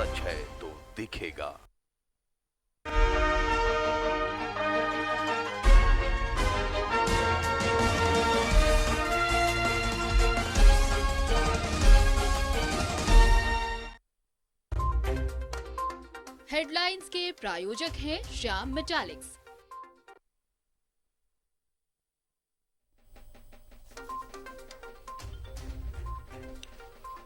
सच है तो दिखेगा। हेडलाइंस के प्रायोजक हैं श्याम मेटालिक्स।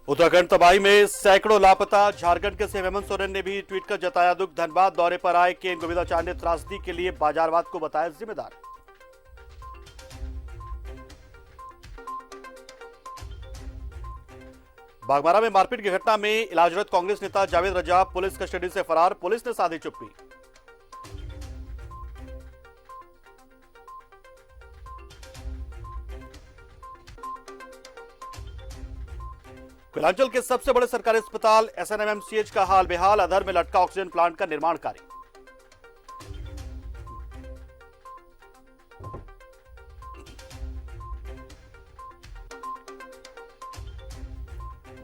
उत्तराखंड तबाही में सैकड़ों लापता। झारखंड के सीएम हेमंत सोरेन ने भी ट्वीट कर जताया दुख। धनबाद दौरे पर आए के गोविंदाचार्य ने त्रासदी के लिए बाजारवाद को बताया जिम्मेदार। बागबारा में मारपीट की घटना में इलाजरत कांग्रेस नेता जावेद रजा पुलिस कस्टडी से फरार। पुलिस ने साधी चुप्पी। पूर्वांचल के सबसे बड़े सरकारी अस्पताल एसएनएमएमसीएच का हाल बेहाल। अधर में लटका ऑक्सीजन प्लांट का निर्माण कार्य।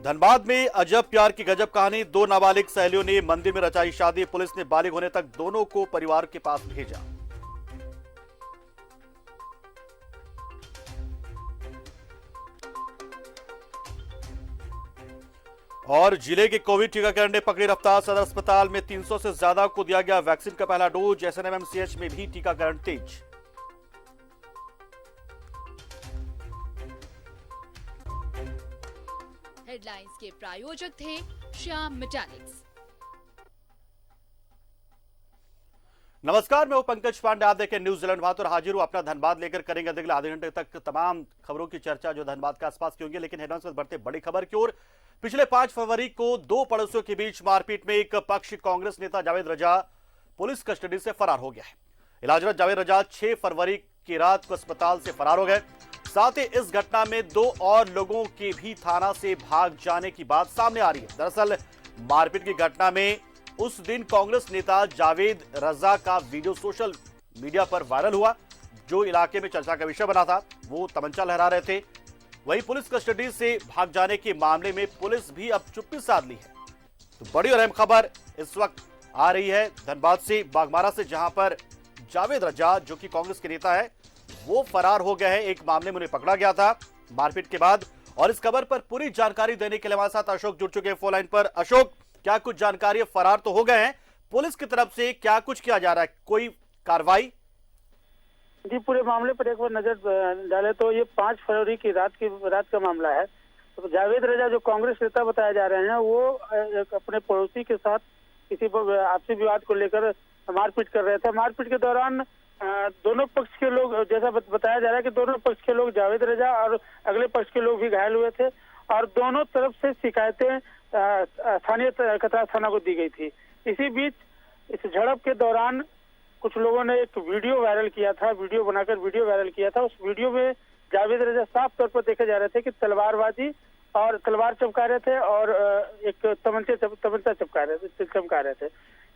धनबाद में अजब प्यार की गजब कहानी। दो नाबालिग सहेलियों ने मंदिर में रचाई शादी। पुलिस ने बालिग होने तक दोनों को परिवार के पास भेजा। और जिले के कोविड टीकाकरण ने पकड़ी रफ्तार। सदर अस्पताल में 300 से ज्यादा को दिया गया वैक्सीन का पहला डोज। एसएनएमएमसीएच में भी टीकाकरण तेज। हेडलाइंस के प्रायोजक थे श्याम मेटालिक्स। नमस्कार, मैं हूं पंकज पांडे। आप देखें न्यूज जीलैंड बात और हाजिर हूं अपना धनबाद लेकर। करेंगे अगले आधे घंटे तक तमाम खबरों की चर्चा जो धनबाद के आसपास की होंगी। लेकिन हेडलाइंस में बढ़ते बड़ी खबर की ओर। पिछले 5 फरवरी को दो पड़ोसियों के बीच मारपीट में एक पक्ष कांग्रेस नेता जावेद रजा पुलिस कस्टडी से फरार हो गया है। इलाजरत जावेद रजा 6 फरवरी की रात को अस्पताल से फरार हो गए। साथ ही इस घटना में 2 और लोगों के भी थाना से भाग जाने की बात सामने आ रही है। दरअसल मारपीट की घटना में उस दिन कांग्रेस नेता जावेद रजा का वीडियो सोशल मीडिया पर वायरल हुआ। जो इलाके में चर्चा का विषय बना था वो तमंचा लहरा रहे थे। वहीं पुलिस कस्टडी से भाग जाने के मामले में पुलिस भी अब चुप्पी साध ली है। तो बड़ी और अहम खबर इस वक्त आ रही है धनबाद से, बागमारा से, जहां पर जावेद रजा जो कि कांग्रेस के नेता है वो फरार हो गए हैं। एक मामले में उन्हें पकड़ा गया था मारपीट के बाद। और इस खबर पर पूरी जानकारी देने के लिए हमारे साथ अशोक जुड़ चुके हैं फोन लाइन पर। अशोक, क्या कुछ जानकारी? फरार तो हो गए हैं, पुलिस की तरफ से क्या कुछ किया जा रहा है? कोई कार्रवाई? जी, पूरे मामले पर एक बार नजर डाले तो ये 5 फरवरी की रात का मामला है। तो जावेद रजा जो कांग्रेस नेता बताए जा रहे हैं वो अपने पड़ोसी के साथ किसी आपसी विवाद को लेकर मारपीट कर रहे थे। मारपीट के दौरान दोनों पक्ष के लोग, जैसा बताया जा रहा है कि दोनों पक्ष के लोग, जावेद रजा और अगले पक्ष के लोग भी घायल हुए थे। और दोनों तरफ से शिकायतें स्थानीय कतरा थाना को दी गई थी। इसी बीच इस झड़प के दौरान कुछ लोगों ने एक वीडियो वायरल किया था, वीडियो बनाकर वीडियो वायरल किया था। उस वीडियो में जावेद रजा साफ तौर पर देखे जा रहे थे कि तलवारबाजी और तलवार चमका रहे थे और एक तमंचा चमका रहे थे।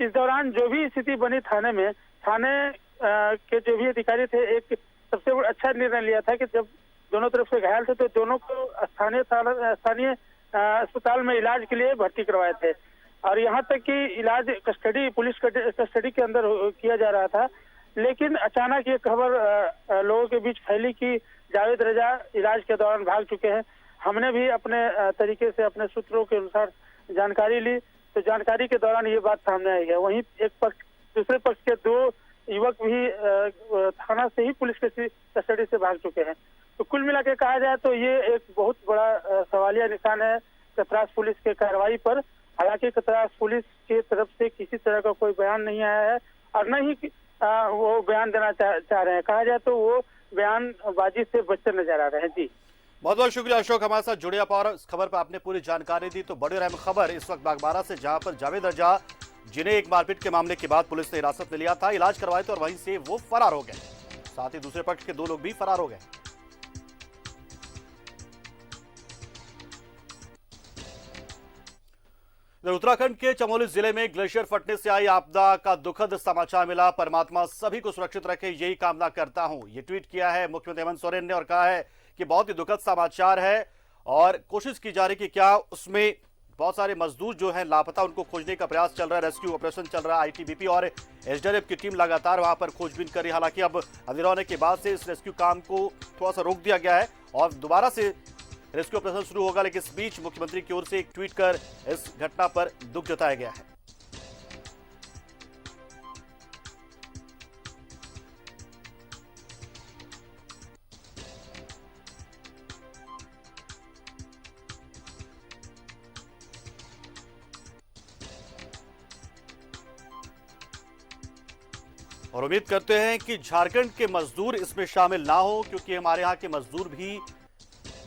इस दौरान जो भी स्थिति बनी थाने में, थाने के जो भी अधिकारी थे, एक सबसे अच्छा निर्णय लिया था कि जब दोनों तरफ से घायल थे तो दोनों को स्थानीय अस्पताल में इलाज के लिए भर्ती करवाए थे। और यहाँ तक कि इलाज पुलिस कस्टडी के अंदर किया जा रहा था। लेकिन अचानक ये खबर लोगों के बीच फैली कि जावेद रजा इलाज के दौरान भाग चुके हैं। हमने भी अपने तरीके से अपने सूत्रों के अनुसार जानकारी ली, तो जानकारी के दौरान ये बात सामने आई है। वहीं दूसरे पक्ष के 2 युवक भी थाना से ही पुलिस कस्टडी से भाग चुके हैं। तो कुल मिला के कहा जाए तो ये एक बहुत बड़ा सवालिया निशान है कतरास पुलिस के कार्रवाई पर। हालांकि कतरास पुलिस की तरफ से किसी तरह का कोई बयान नहीं आया है और न ही वो बयान देना चाह रहे हैं। कहा जाए तो वो बयानबाजी से बचते नजर आ रहे हैं। जी, बहुत बहुत शुक्रिया अशोक, हमारे साथ जुड़े आप और इस खबर पर आपने पूरी जानकारी दी। तो बड़ी और अहम खबर इस वक्त बागबारा से, जहां पर जावेद रजा जिन्हें एक मारपीट के मामले के बाद पुलिस ने हिरासत में लिया था, इलाज करवाए थे और वहीं से वो फरार हो गए। साथ ही दूसरे पक्ष के 2 लोग भी फरार हो गए। उत्तराखंड के चमोली जिले में ग्लेशियर फटने से आई आपदा का दुखद समाचार मिला। परमात्मा सभी को सुरक्षित रखे, यही कामना करता हूं। ये ट्वीट किया है मुख्यमंत्री हेमंत सोरेन ने और कहा है कि बहुत ही दुखद समाचार है और कोशिश की जा रही कि क्या उसमें बहुत सारे मजदूर जो हैं लापता, उनको खोजने का प्रयास चल रहा है, रेस्क्यू ऑपरेशन चल रहा है। आईटीबीपी और एसडीआरएफ की टीम लगातार वहां पर खोजबीन कर रही है। हालांकि अब अंधेरा होने के बाद से इस रेस्क्यू काम को थोड़ा सा रोक दिया गया है और दोबारा से रेस्क्यू ऑपरेशन शुरू होगा। लेकिन इस बीच मुख्यमंत्री की ओर से एक ट्वीट कर इस घटना पर दुख जताया गया है। और उम्मीद करते हैं कि झारखंड के मजदूर इसमें शामिल ना हो, क्योंकि हमारे यहाँ के मजदूर भी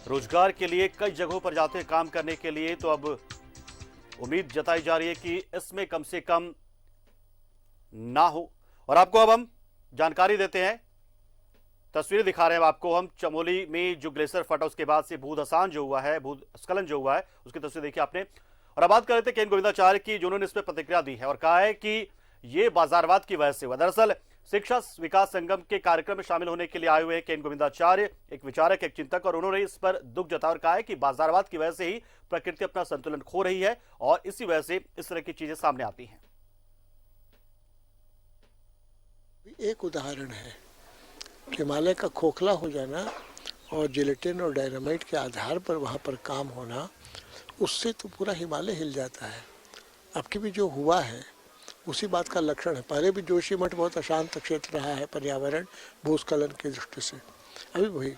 रोजगार के लिए कई जगहों पर जाते हैं काम करने के लिए। तो अब उम्मीद जताई जा रही है कि इसमें कम से कम ना हो। और आपको अब हम जानकारी देते हैं, तस्वीरें दिखा रहे हैं आपको हम। चमोली में जो ग्लेशियर फटा उसके बाद से भूधसान जो हुआ है, भूस्खलन जो हुआ है, उसकी तस्वीर देखी आपने। और अब बात कर रहे थे केन गोविंदाचार्य की, जिन्होंने इस पर प्रतिक्रिया दी है और कहा है कि ये बाजारवाद की वजह से हुआ। दरअसल शिक्षा विकास संगम के कार्यक्रम में शामिल होने के लिए आए हुए हैं केन गोविंदाचार्य, एक विचारक, एक चिंतक, और उन्होंने इस पर दुख जताया और कहा है कि बाजारवाद की वजह से ही प्रकृति अपना संतुलन खो रही है और इसी वजह से इस तरह की चीजें सामने आती हैं। एक उदाहरण है, हिमालय का खोखला हो जाना और जिलेटिन और डायनामाइट के आधार पर वहाँ पर काम होना, उससे तो पूरा हिमालय हिल जाता है। आपके भी जो हुआ है उसी बात का लक्षण है। पहले भी जोशीमठ बहुत अशांत क्षेत्र रहा है पर्यावरण भूस्खलन की दृष्टि से, अभी वही।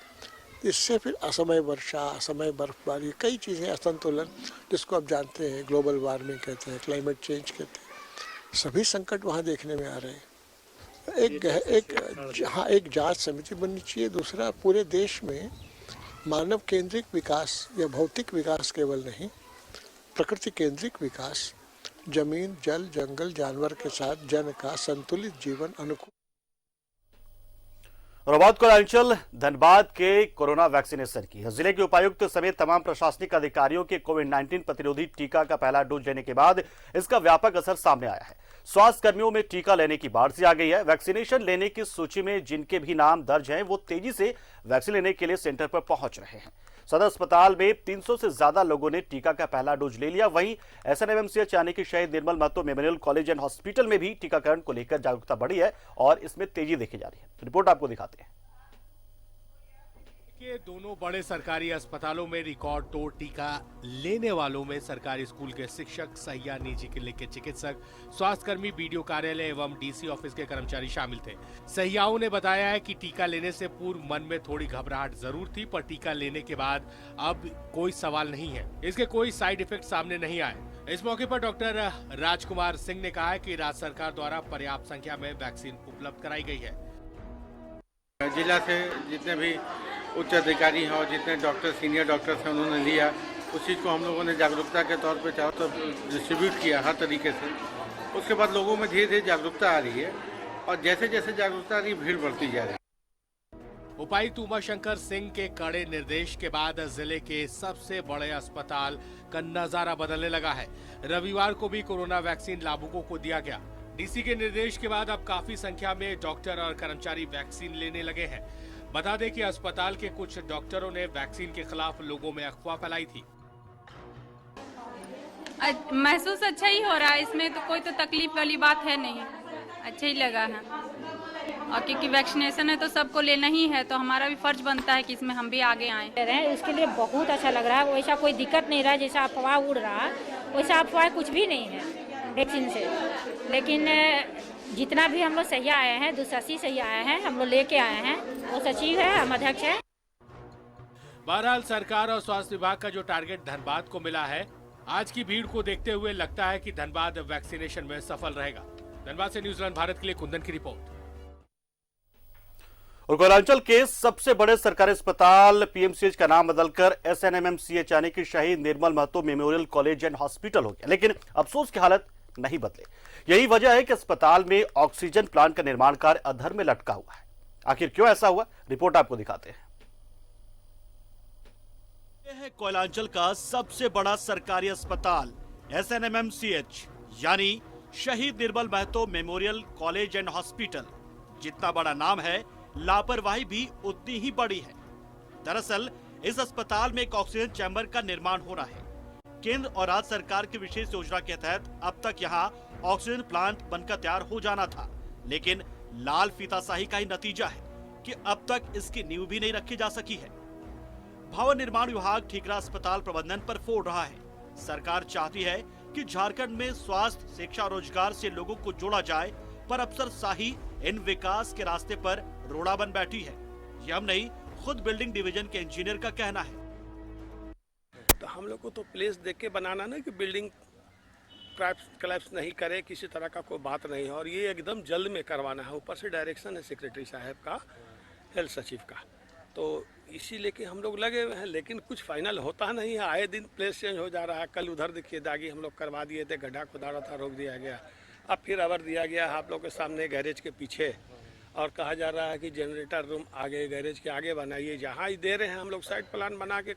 इससे फिर असमय वर्षा, असमय बर्फबारी, कई चीज़ें, असंतुलन, जिसको आप जानते हैं ग्लोबल वार्मिंग कहते हैं, क्लाइमेट चेंज कहते हैं, सभी संकट वहाँ देखने में आ रहे हैं। एक जांच समिति बननी चाहिए। दूसरा, पूरे देश में मानव केंद्रित विकास या भौतिक विकास केवल नहीं, प्रकृति केंद्रित विकास, जमीन, जल, जंगल, जानवर के साथ जन का संतुलित जीवन अनुकूल। और बात करें धनबाद के कोरोना वैक्सीनेशन की। जिले के उपायुक्त समेत तमाम प्रशासनिक अधिकारियों के कोविड-19 प्रतिरोधी टीका का पहला डोज लेने के बाद इसका व्यापक असर सामने आया है। स्वास्थ्य कर्मियों में टीका लेने की बाढ़ सी आ गई है। वैक्सीनेशन लेने की सूची में जिनके भी नाम दर्ज हैं, वो तेजी से वैक्सीन लेने के लिए सेंटर पर पहुंच रहे हैं। सदर अस्पताल में 300 से ज्यादा लोगों ने टीका का पहला डोज ले लिया। वहीं एसएनएमएमसीएच यानी कि Shaheed Nirmal Mahto memorial college and hospital में भी टीकाकरण को लेकर जागरूकता बढ़ी है और इसमें तेजी देखी जा रही है। रिपोर्ट आपको दिखाते हैं। के दोनों बड़े सरकारी अस्पतालों में रिकॉर्ड तोड़ टीका लेने वालों में सरकारी स्कूल के शिक्षक, सहिया, निजी क्लिनिक के चिकित्सक, स्वास्थ्यकर्मी, बीडीओ कार्यालय एवं डीसी ऑफिस के कर्मचारी शामिल थे। सहियाओं ने बताया है कि टीका लेने से पूर्व मन में थोड़ी घबराहट जरूर थी, पर टीका लेने के बाद अब कोई सवाल नहीं है। इसके कोई साइड इफेक्ट सामने नहीं आए। इस मौके पर डॉक्टर राजकुमार सिंह ने कहा है कि राज्य सरकार द्वारा पर्याप्त संख्या में वैक्सीन उपलब्ध कराई गई है। जिला से जितने भी उच्च अधिकारी हैं और जितने डॉक्टर, सीनियर डॉक्टर्स हैं, उन्होंने लिया। उस चीज़ को हम लोगों ने जागरूकता के तौर पे चाहो तो डिस्ट्रीब्यूट किया हर तरीके से। उसके बाद लोगों में धीरे धीरे जागरूकता आ रही है और जैसे जैसे जागरूकता आ रही है, भीड़ बढ़ती जा रही है। उपायुक्त उमाशंकर सिंह के कड़े निर्देश के बाद जिले के सबसे बड़े अस्पताल का नजारा बदलने लगा है। रविवार को भी कोरोना वैक्सीन लाभुकों को दिया गया। डीसी के निर्देश के बाद अब काफी संख्या में डॉक्टर और कर्मचारी वैक्सीन लेने लगे हैं। बता दें कि अस्पताल के कुछ डॉक्टरों ने वैक्सीन के खिलाफ लोगों में अफवाह फैलाई थी। महसूस अच्छा ही हो रहा है, इसमें तो कोई तो तकलीफ वाली बात है नहीं, अच्छा ही लगा है। और क्योंकि वैक्सीनेशन है तो सबको लेना ही है, तो हमारा भी फर्ज बनता है कि इसमें हम भी आगे आए। उसके लिए बहुत अच्छा लग रहा है। वैसा कोई दिक्कत नहीं रहा, जैसा अफवाह उड़ रहा है वैसा अफवाह कुछ भी नहीं है वैक्सीन से। लेकिन जितना भी हम लोग सही आए हैं, 280 सही आए हैं, हम लोग लेके आए हैं। वो सचिव है, हम अध्यक्ष है। बहरहाल सरकार और स्वास्थ्य विभाग का जो टारगेट धनबाद को मिला है, आज की भीड़ को देखते हुए लगता है कि धनबाद वैक्सीनेशन में सफल रहेगा। धनबाद से न्यूजीलैंड भारत के लिए कुंदन की रिपोर्ट। और कोयलांचल के सबसे बड़े सरकारी अस्पताल पीएमसीएच का नाम बदलकर एसएनएमएमसीएच यानी कि Shaheed Nirmal Mahto memorial college and hospital हो गया। लेकिन अफसोस की हालत नहीं बदले। यही वजह है कि अस्पताल में ऑक्सीजन प्लांट का निर्माण कार्य अधर में लटका हुआ है। आखिर क्यों ऐसा हुआ, रिपोर्ट आपको दिखाते हैं। यह है कोयलांचल का सबसे बड़ा सरकारी अस्पताल एसएनएमएमसीएच यानी Shaheed Nirmal Mahto memorial college and hospital. जितना बड़ा नाम है, लापरवाही भी उतनी ही बड़ी है। दरअसल इस अस्पताल में एक ऑक्सीजन चैम्बर का निर्माण हो रहा है। केंद्र और राज्य सरकार की विशेष योजना के तहत अब तक यहाँ ऑक्सीजन प्लांट बनकर तैयार हो जाना था, लेकिन लाल फीताशाही का ही नतीजा है कि अब तक इसकी नींव भी नहीं रखी जा सकी है। भवन निर्माण विभाग ठीकरा अस्पताल प्रबंधन पर फोड़ रहा है। सरकार चाहती है कि झारखंड में स्वास्थ्य, शिक्षा, रोजगार से लोगों को जोड़ा जाए, पर अफसरशाही इन विकास के रास्ते पर रोड़ा बन बैठी है। यह हम नहीं, खुद बिल्डिंग डिवीजन के इंजीनियर का कहना है। तो हम लोग को तो प्लेस देख के बनाना ना कि बिल्डिंग क्लैप्स नहीं करे, किसी तरह का कोई बात नहीं है, और ये एकदम जल्द में करवाना है। ऊपर से डायरेक्शन है सेक्रेटरी साहब का, हेल्थ सचिव का, तो इसी लेके हम लोग लगे हुए हैं, लेकिन कुछ फाइनल होता नहीं है। आए दिन प्लेस चेंज हो जा रहा है। कल उधर देखिए दागी हम लोग करवा दिए थे, गड्ढा खुदा रहा था, रोक दिया गया। अब फिर अवर दिया गया है आप लोग के सामने गैरेज के पीछे, और कहा जा रहा है कि जनरेटर रूम आगे गैरेज के आगे बनाइए। जहाँ ही दे रहे हैं हम लोग साइड प्लान बना के।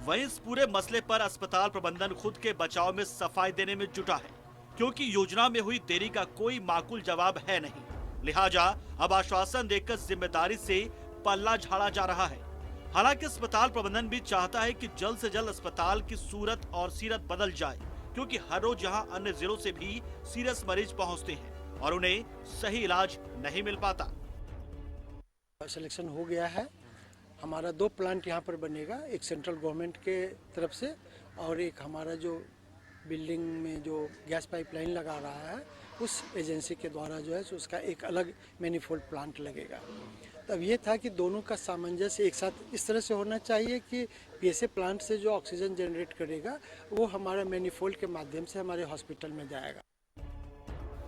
वहीं इस पूरे मसले पर अस्पताल प्रबंधन खुद के बचाव में सफाई देने में जुटा है, क्योंकि योजना में हुई देरी का कोई माकूल जवाब है नहीं। लिहाजा अब आश्वासन देकर जिम्मेदारी से पल्ला झाड़ा जा रहा है। हालांकि अस्पताल प्रबंधन भी चाहता है कि जल्द से जल्द अस्पताल की सूरत और सीरत बदल जाए, क्योंकि हर रोज यहाँ अन्य जिलों से भी सीरियस मरीज पहुँचते हैं और उन्हें सही इलाज नहीं मिल पाता। सिलेक्शन हो गया है। हमारा 2 प्लांट यहाँ पर बनेगा, एक सेंट्रल गवर्नमेंट के तरफ से और एक हमारा जो बिल्डिंग में जो गैस पाइपलाइन लगा रहा है उस एजेंसी के द्वारा जो है उसका एक अलग मैनिफोल्ड प्लांट लगेगा। तब ये था कि दोनों का सामंजस्य एक साथ इस तरह से होना चाहिए कि पीएसए प्लांट से जो ऑक्सीजन जनरेट करेगा वो हमारा मैनिफोल्ड के माध्यम से हमारे हॉस्पिटल में जाएगा।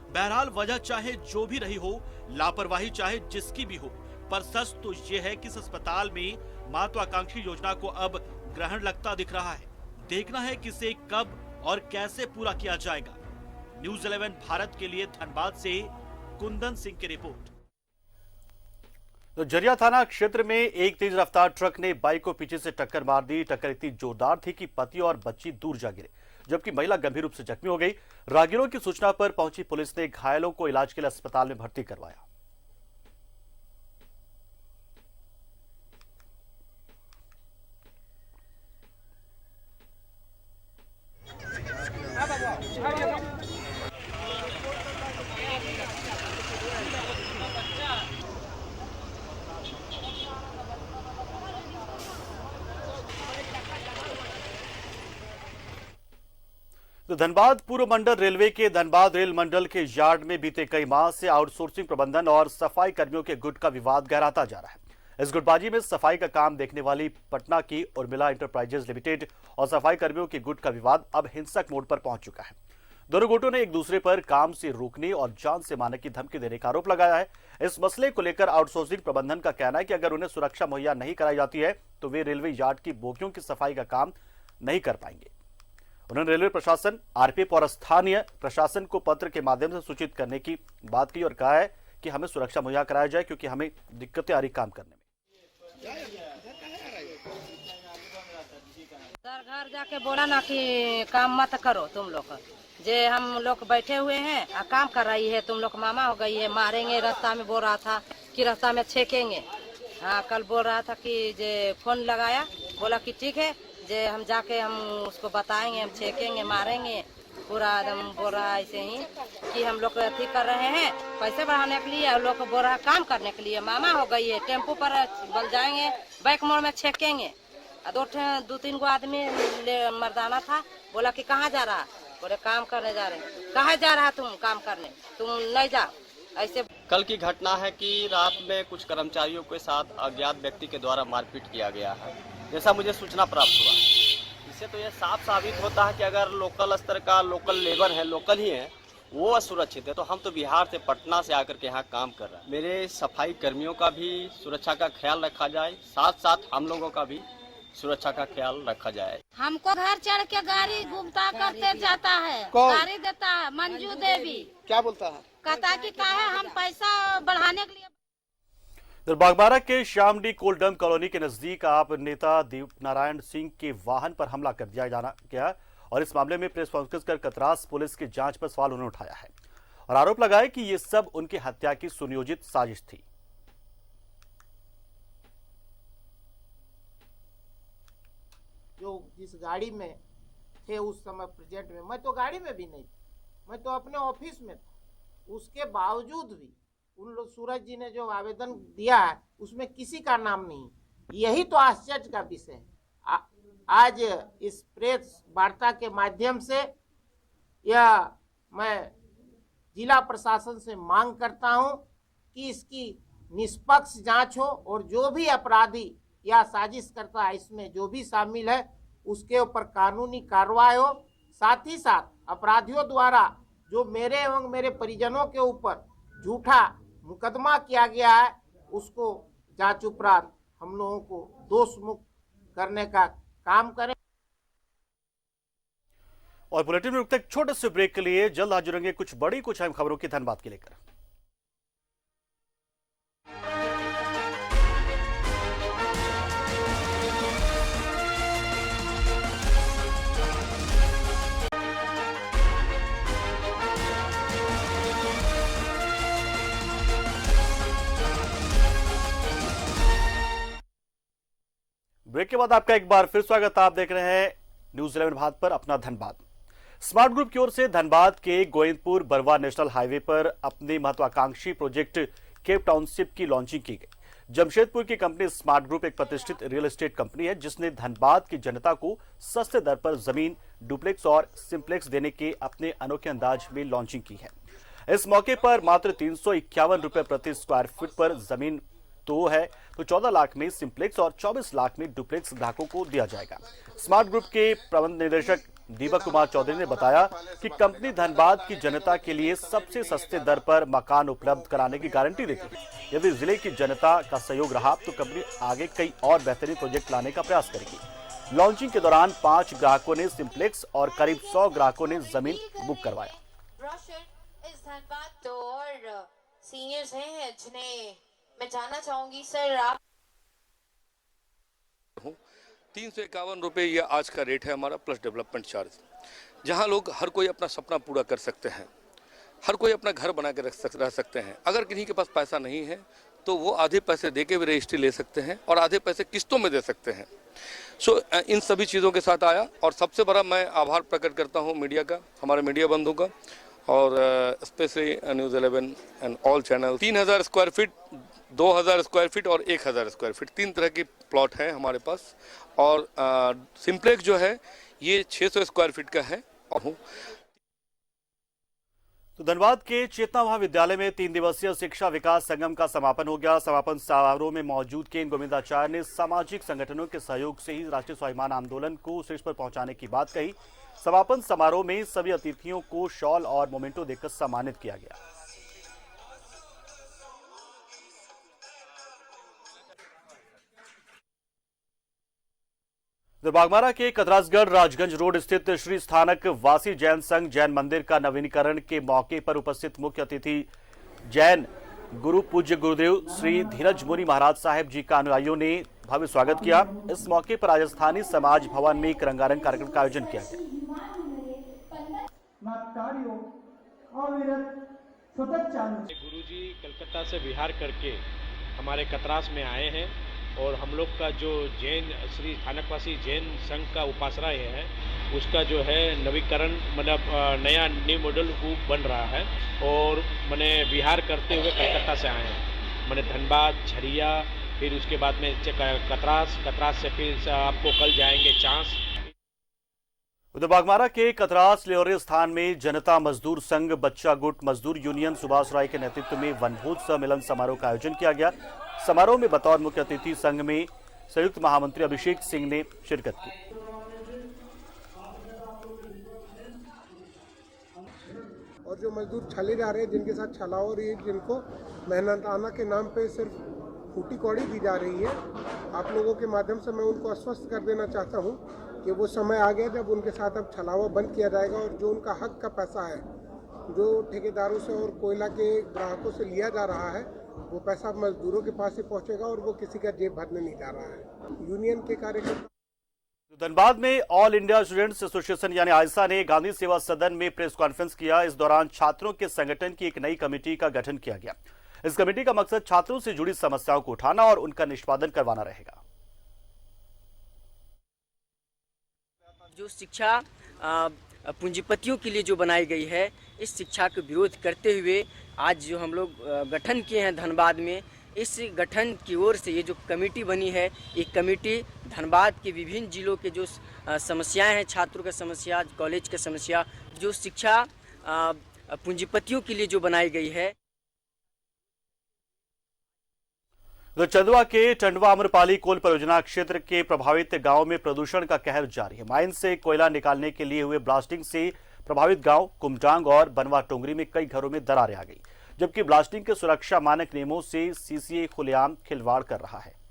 बहरहाल वजह चाहे जो भी रही हो, लापरवाही चाहे जिसकी भी हो, पर सच तो ये है कि इस अस्पताल में महत्वाकांक्षी योजना को अब ग्रहण लगता दिख रहा है। देखना है कि इसे कब और कैसे पूरा किया जाएगा। न्यूज़ 11 भारत के लिए धनबाद से कुंदन सिंह की रिपोर्ट। तो जरिया थाना क्षेत्र में एक तेज रफ्तार ट्रक ने बाइक को पीछे से टक्कर मार दी। टक्कर इतनी जोरदार थी कि पति और बच्ची दूर जा गिरे, जबकि महिला गंभीर रूप से जख्मी हो गई। राहगीरों की सूचना पर पहुंची पुलिस ने घायलों को इलाज के लिए अस्पताल में भर्ती करवाया। तो धनबाद पूर्व मंडल रेलवे के धनबाद रेल मंडल के यार्ड में बीते कई माह से आउटसोर्सिंग प्रबंधन और सफाई कर्मियों के गुट का विवाद गहराता जा रहा है। इस गुटबाजी में सफाई का काम देखने वाली पटना की उर्मिला इंटरप्राइजेज लिमिटेड और सफाई कर्मियों के गुट का विवाद अब हिंसक मोड़ पर पहुंच चुका है। दोनों गुटों ने एक दूसरे पर काम से रोकने और जान से मारने की धमकी देने का आरोप लगाया है। इस मसले को लेकर आउटसोर्सिंग प्रबंधन का कहना है कि अगर उन्हें सुरक्षा मुहैया नहीं कराई जाती है तो वे रेलवे यार्ड की बोगियों की सफाई का काम नहीं कर पाएंगे। उन्होंने रेलवे प्रशासन, आरपीएफ और स्थानीय प्रशासन को पत्र के माध्यम से सूचित करने की बात की और कहा है कि हमें सुरक्षा मुहैया कराया जाए, क्योंकि हमें दिक्कतें आ रही काम करने में। सर घर जाके बोला ना कि काम मत करो तुम लोग, जे हम लोग बैठे हुए हैं काम कर रही है, तुम लोग मामा हो गई है, मारेंगे। रास्ता में बोल रहा था कि रास्ता में छेकेंगे। हाँ, कल बोल रहा था कि जे फोन लगाया, बोला कि ठीक है, जे हम जाके हम उसको बताएंगे, हम छेकेंगे, मारेंगे। पूरा एकदम बोल रहा है ऐसे ही कि हम लोग अथी कर रहे हैं पैसे बढ़ाने के लिए, लोग बोल रहा है काम करने के लिए। मामा हो गई है, टेम्पो पर बल जाएंगे, बैक मोड़ में छेकेंगे। 2-3 गो आदमी मर्दाना था, बोला कि कहाँ जा रहा, बोले काम करने जा रहे। कहाँ जा रहा तुम काम करने, तुम नहीं जाओ ऐसे। कल की घटना है कि रात में कुछ कर्मचारियों के साथ अज्ञात व्यक्ति के द्वारा मारपीट किया गया है, जैसा मुझे सूचना प्राप्त हुआ। इससे तो यह साफ साबित होता है कि अगर लोकल स्तर का लोकल लेबर है, लोकल ही है, वो असुरक्षित है, तो हम तो बिहार से, पटना से आकर के यहाँ काम कर रहे हैं। मेरे सफाई कर्मियों का भी सुरक्षा का ख्याल रखा जाए, साथ साथ हम लोगों का भी सुरक्षा का ख्याल रखा जाए। हमको घर चढ़ के गाड़ी घूमता करते जाता है, गाड़ी देता है मंजू देवी। क्या बोलता है? कहता कि क्या है, हम पैसा बढ़ाने के लिए। बागबारा के श्यामडी कोलडम कॉलोनी के नजदीक आप नेता दीप नारायण सिंह के वाहन पर हमला कर दिया गया और इस मामले में प्रेस कॉन्फ्रेंस कर कतरास पुलिस की जांच पर सवाल उन्होंने उठाया है और आरोप लगाया कि ये सब उनकी हत्या की सुनियोजित साजिश थी। जो जिस गाड़ी में थे उस समय प्रेजेंट में। मैं तो गाड़ी में भी नहीं था, मैं तो अपने ऑफिस में था। उसके बावजूद भी उन लोग, सूरज जी ने जो आवेदन दिया है उसमें किसी का नाम नहीं। यही तो आश्चर्य का विषय है। आज इस प्रेस वार्ता के माध्यम से यह मैं जिला प्रशासन से मांग करता हूं कि इसकी निष्पक्ष जांच हो और जो भी अपराधी या साजिश करता है इसमें जो भी शामिल है उसके ऊपर कानूनी कार्रवाई हो। साथ ही साथ अपराधियों द्वारा जो मेरे एवं मेरे परिजनों के ऊपर झूठा मुकदमा किया गया है उसको जांच उपरांत हम लोगों को दोष मुक्त करने का काम करें। और बुलेटिन में रुकते एक छोटे से ब्रेक के लिए जल्द हाजिर होंगे कुछ बड़ी कुछ अहम खबरों की धनबाद के लेकर। ब्रेक के बाद आपका एक बार फिर स्वागत। आप देख रहे हैं न्यूज़ 11 भारत पर अपना धनबाद। स्मार्ट ग्रुप की ओर से धनबाद के गोविंदपुर बरवा नेशनल हाईवे पर अपने महत्वाकांक्षी प्रोजेक्ट केप टाउनशिप की लॉन्चिंग की गई। जमशेदपुर की कंपनी स्मार्ट ग्रुप एक प्रतिष्ठित रियल एस्टेट कंपनी है जिसने धनबाद की जनता को सस्ते दर पर जमीन, डुप्लेक्स और सिंप्लेक्स देने के अपने अनोखे अंदाज में लॉन्चिंग की है। इस मौके पर मात्र 351 रुपए प्रति स्क्वायर फीट पर जमीन तो है तो 14 लाख में सिंप्लेक्स और 24 लाख में डुप्लेक्स ग्राहकों को दिया जाएगा। स्मार्ट ग्रुप के प्रबंध निदेशक दीपक कुमार चौधरी ने बताया कि कंपनी धनबाद की जनता के लिए सबसे सस्ते दर पर मकान उपलब्ध कराने की गारंटी देती है। यदि जिले की जनता का सहयोग रहा तो कंपनी आगे कई और बेहतरीन प्रोजेक्ट लाने का प्रयास करेगी। लॉन्चिंग के दौरान 5 ग्राहकों ने सिंप्लेक्स और करीब 100 ग्राहकों ने जमीन बुक करवाया। तो और सीनियर्स हैं जिन्हें मैं जानना चाहूंगी सर, आप 351 रुपये ये आज का रेट है हमारा प्लस डेवलपमेंट चार्ज, जहां लोग हर कोई अपना सपना पूरा कर सकते हैं, हर कोई अपना घर बना के रह सकते हैं। अगर किसी के पास पैसा नहीं है तो वो आधे पैसे दे के भी रजिस्ट्री ले सकते हैं और आधे पैसे किस्तों में दे सकते हैं। सो इन सभी चीज़ों के साथ आया और सबसे बड़ा मैं आभार प्रकट करता हूँ मीडिया का, हमारे मीडिया बंधु का और specially news 11 and all channel. 3000 square feet, 2000 square feet और 1000 स्क्वायर फीट 3 तरह की प्लॉट है हमारे पास। और सिंप्लेक्स जो है ये 600 स्क्वायर फीट का है। तो धनबाद के चेतना महाविद्यालय में 3 दिवसीय शिक्षा विकास संगम का समापन हो गया। समापन समारोह में मौजूद केन गोविंदाचार्य ने सामाजिक संगठनों के सहयोग से ही राष्ट्रीय स्वाभिमान आंदोलन को शीर्ष पर पहुंचाने की बात कही। समापन समारोह में सभी अतिथियों को शॉल और मोमेंटो देकर सम्मानित किया गया। बागमारा के कतरासगढ़ राजगंज रोड स्थित श्री स्थानक वासी जैन संघ जैन मंदिर का नवीनीकरण के मौके पर उपस्थित मुख्य अतिथि जैन गुरु पूज्य गुरुदेव श्री धीरज मुनि महाराज साहेब जी का अनुयायियों ने भव्य स्वागत किया। इस मौके पर राजस्थानी समाज भवन में एक रंगारंग कार्यक्रम का आयोजन किया गया। गुरु जी कलकत्ता से विहार करके हमारे कतरास में आए हैं और हम लोग का जो जैन श्री स्थानकवासी जैन संघ का उपासना है उसका जो है नवीकरण मतलब नया न्यू मॉडल रूप बन रहा है और मैंने विहार करते हुए कलकत्ता से आए हैं। मैंने धनबाद, झरिया, फिर उसके बाद में कतरास से फिर आपको कल जाएंगे चांस। उधर बागमारा के कतरास लेहौरी स्थान में जनता मजदूर संघ बच्चा गुट मजदूर यूनियन सुभाष राय के नेतृत्व में वनभोज सम्मेलन समारोह का आयोजन किया गया। समारोह में बतौर मुख्य अतिथि संघ में संयुक्त महामंत्री अभिषेक सिंह ने शिरकत की। और जो मजदूर छले जा रहे हैं, जिनके साथ छलाओ हो रही है, जिनको मेहनताना के नाम पे सिर्फ फूटी कौड़ी दी जा रही है, आप लोगों के माध्यम से मैं उनको आश्वस्त कर देना चाहता हूं कि वो समय आ गया जब उनके साथ अब छलावा बंद किया जाएगा और जो उनका हक का पैसा है, जो ठेकेदारों से और कोयला के ग्राहकों से लिया जा रहा है, वो पैसा मजदूरों के पास ही पहुंचेगा और वो किसी का जेब भरने नहीं जा रहा है। यूनियन के कार्यकर्ता धनबाद में ऑल इंडिया स्टूडेंट्स एसोसिएशन यानी आयसा ने गांधी सेवा सदन में प्रेस कॉन्फ्रेंस किया। इस दौरान छात्रों के संगठन की एक नई कमेटी का गठन किया गया। इस कमेटी का मकसद छात्रों से जुड़ी समस्याओं को उठाना और उनका निष्पादन करवाना रहेगा। जो शिक्षा पूंजीपतियों के लिए जो बनाई गई है, इस शिक्षा का विरोध करते हुए आज जो हम लोग गठन किए हैं धनबाद में, इस गठन की ओर से ये जो कमेटी बनी है, ये कमेटी धनबाद के विभिन्न जिलों के जो समस्याएं हैं, छात्रों का समस्या, कॉलेज का समस्या, जो शिक्षा पूंजीपतियों के लिए जो बनाई गई है। तो चंदवा के टंडवा अमरपाली कोल परियोजना क्षेत्र के प्रभावित गांव में प्रदूषण का कहर जारी है। माइन से कोयला निकालने के लिए हुए ब्लास्टिंग से प्रभावित गांव कुमटांग और बनवा टोंगरी में कई घरों में दरारें आ गई, जबकि ब्लास्टिंग के सुरक्षा मानक नियमों से सीसीए खुलेआम खिलवाड़ कर रहा है।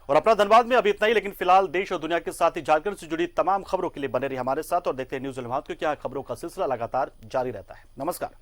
और अपना धनबाद में अभी इतना ही, लेकिन फिलहाल देश और दुनिया के साथ ही झारखंड से जुड़ी तमाम खबरों के लिए बने रहिए हमारे साथ और देखते हैं न्यूज़ लम्हात, क्योंकि यहाँ खबरों का सिलसिला लगातार जारी रहता है। नमस्कार।